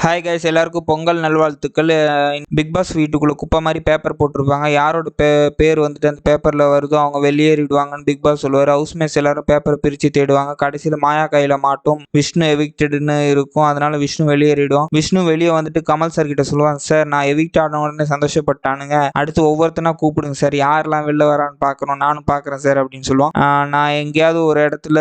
Hi guys, எல்லாருக்கும் பொங்கல் நல்வாழ்த்துக்கள். Big pass வீட்டுக்குள்ளே குப்பை மாதிரி பேப்பர் போட்டிருப்பாங்க. யாரோட பேர் வந்துட்டு அந்த பேப்பரில் வருதோ அவங்க வெளியேறிடுவாங்கன்னு பிக் பாஸ் சொல்லுவார். ஹவுஸ்மேட்ஸ் எல்லாரும் பேப்பரை பிரித்து தேடுவாங்க. கடைசியில் மாயா கையில் மாட்டும். விஷ்ணு எவிக்டட்னு இருக்கும். அதனால விஷ்ணு வெளியேறிடுவோம். விஷ்ணு வெளியே வந்துட்டு கமல் சார் கிட்ட சொல்லுவாங்க, சார் நான் எவிக்ட் ஆன உடனே சந்தோஷப்பட்டானுங்க, அடுத்து ஒவ்வொருத்தனா கூப்பிடுங்க சார், யாரெல்லாம் வெளில வரான்னு பார்க்கணும், நானும் பார்க்குறேன் சார் அப்படின்னு சொல்லுவான். நான் எங்கேயாவது ஒரு இடத்துல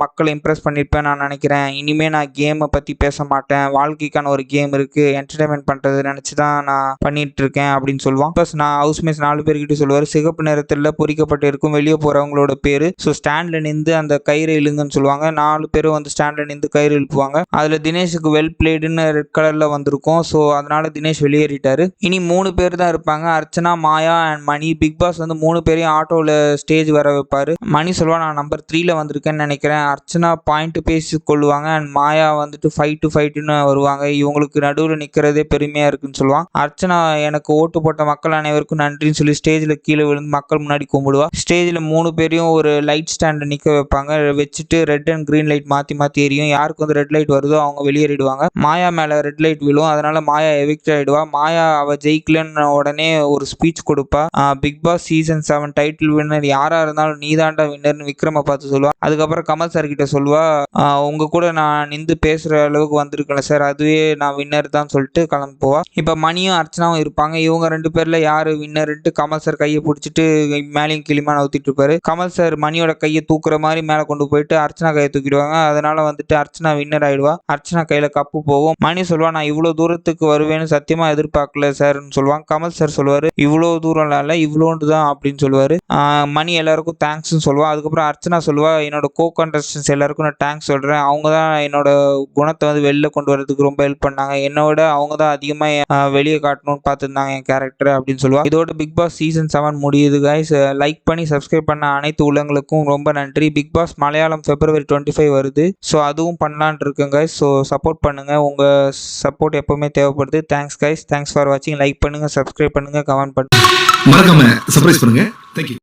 மக்களை இம்ப்ரெஸ் பண்ணியிருப்பேன் நான் நினைக்கிறேன். இனிமேல் நான் கேமை பற்றி பேச மாட்டேன், வாழ்க்கைக்கான ஒரு கேம் இருக்கு, என்டர்டைன்மெண்ட் பண்றது நினைச்சு தான் நான் பண்ணிட்டு இருக்கேன் அப்படின்னு சொல்லுவான். ப்ளஸ் நான் ஹவுஸ்மேட்ஸ் 4 பேர்கிட்ட சொல்லுவார், சிகப்பு நிறத்தில் பொறிக்கப்பட்டு இருக்கும் வெளியே போறவங்களோட பேரு. ஸோ ஸ்டாண்ட்ல நின்று அந்த கயிறு இழுங்குன்னு சொல்லுவாங்க. 4 பேரும் வந்து ஸ்டாண்ட்ல நின்று கயிறு இழுப்புவாங்க. அதுல தினேஷுக்கு வெல் பிளேடுன்னு ரெட் கலர்ல வந்திருக்கும். ஸோ அதனால தினேஷ் வெளியேறிட்டாரு. இனி 3 பேர் தான் இருப்பாங்க, அர்ச்சனா, மாயா அண்ட் மணி. பிக் பாஸ் வந்து 3 பேரையும் ஆட்டோவில் ஸ்டேஜ் வர வைப்பாரு. மணி சொல்லுவா, நான் நம்பர் 3ல வந்திருக்கேன்னு நினைக்கிறேன். அர்ச்சனா பாயிண்ட் பேசி கொள்ளுவாங்க அண்ட் மாயா வந்துட்டு 5 to 5 வருவாங்க. இவங்களுக்கு நடுவில் நிற்கிறதே பெருமையாக இருக்குன்னு சொல்லுவான். அர்ச்சனா எனக்கு ஓட்டு போட்ட மக்கள் அனைவருக்கும் நன்றின்னு சொல்லி ஸ்டேஜில் கீழே விழுந்து மக்கள் முன்னாடி கும்பிடுவா. ஸ்டேஜில் 3 பேரையும் ஒரு லைட் ஸ்டாண்டை நிற்க வைப்பாங்க. வச்சுட்டு ரெட் அண்ட் க்ரீன் லைட் மாற்றி மாற்றி எரியும். யாருக்கு வந்து ரெட் லைட் வருதோ அவங்க வெளியேறிடுவாங்க. மாயா மேலே ரெட் லைட் விழும். அதனால மாயா எவிக்ட் ஆகிடுவா. மாயா அவள் ஜெயிக்கலன்னு உடனே ஒரு ஸ்பீச் கொடுப்பா. Bigg Boss season 7 title winner யாராக இருந்தாலும் நீதாண்டா வின்னர்னு விக்ரமை பார்த்து சொல்லுவா. அதுக்கப்புறம் கமல் சார் கிட்ட சொல்லுவா, உங்க கூட நான் நின்று பேசுகிற அளவுக்கு வந்திருக்கேன் சார், அதுவே நான் வின்னர் தான் சொல்லிட்டு கிளம்பி போவா. இப்போ மணியும் அர்ச்சனாவும் இருப்பாங்க. இவங்க 2 பேர்ல யாரு வின்னர்ன்ட்டு கமல் சார் கையை பிடிச்சிட்டு மேலேயும் கிளிமா நவுத்திட்டு இருப்பாரு. கமல் சார் மணியோட கையை தூக்குற மாதிரி மேலே கொண்டு போயிட்டு அர்ச்சனா கையை தூக்கிடுவாங்க. அதனால வந்துட்டு அர்ச்சனா வின்னர் ஆயிடுவா. அர்ச்சனா கையில கப்பு போகும். மணி சொல்லுவா, நான் இவ்வளவு தூரத்துக்கு வருவேன்னு சத்தியமா எதிர்பார்க்கல சார்ன்னு சொல்லுவாங்க. கமல் சார் சொல்லுவாரு, இவ்வளவு தூரம்லாம் இல்லை, இவ்வளோண்டு தான் அப்படின்னு சொல்லுவாரு. மணி எல்லாருக்கும் தேங்க்ஸ்ன்னு சொல்லுவா. அதுக்கப்புறம் அர்ச்சனா சொல்லுவா, என்னோட கோ கண்டஸ்டன்ஸ் எல்லாருக்கும் நான் தேங்க்ஸ் சொல்றேன், அவங்க தான் என்னோட குணத்தை வந்து வெளில கொண்டு வரதுக்கு ரொம்ப ஹெல்ப் பண்ணாங்க, என்னோட அவங்க தான் அதிகமாக வெளியே காட்டணும்னு பார்த்துருந்தாங்க என் கேரக்டர் அப்படின்னு சொல்லுவாங்க. இதோட பிக் பாஸ் சீசன் 7 முடியுது கைஸ். லைக் பண்ணி சப்ஸ்கிரைப் பண்ண அனைத்து உள்ளங்களுக்கும் ரொம்ப நன்றி. பிக் பாஸ் மலையாளம் February 25 வருது. ஸோ அதுவும் பண்ணலான் இருக்கேன் கைஸ். ஸோ சப்போர்ட் பண்ணுங்க, உங்க சப்போர்ட் எப்பவுமே தேவைப்படுது. தேங்க்ஸ் கைஸ், தேங்க்ஸ் ஃபார் வாட்சிங். லைக் பண்ணுங்க, சப்ஸ்கிரைப் பண்ணுங்க, கமெண்ட் பண்ணுங்க, மறக்காம சர்ப்ரைஸ் பண்ணுங்க. தேங்க்யூ.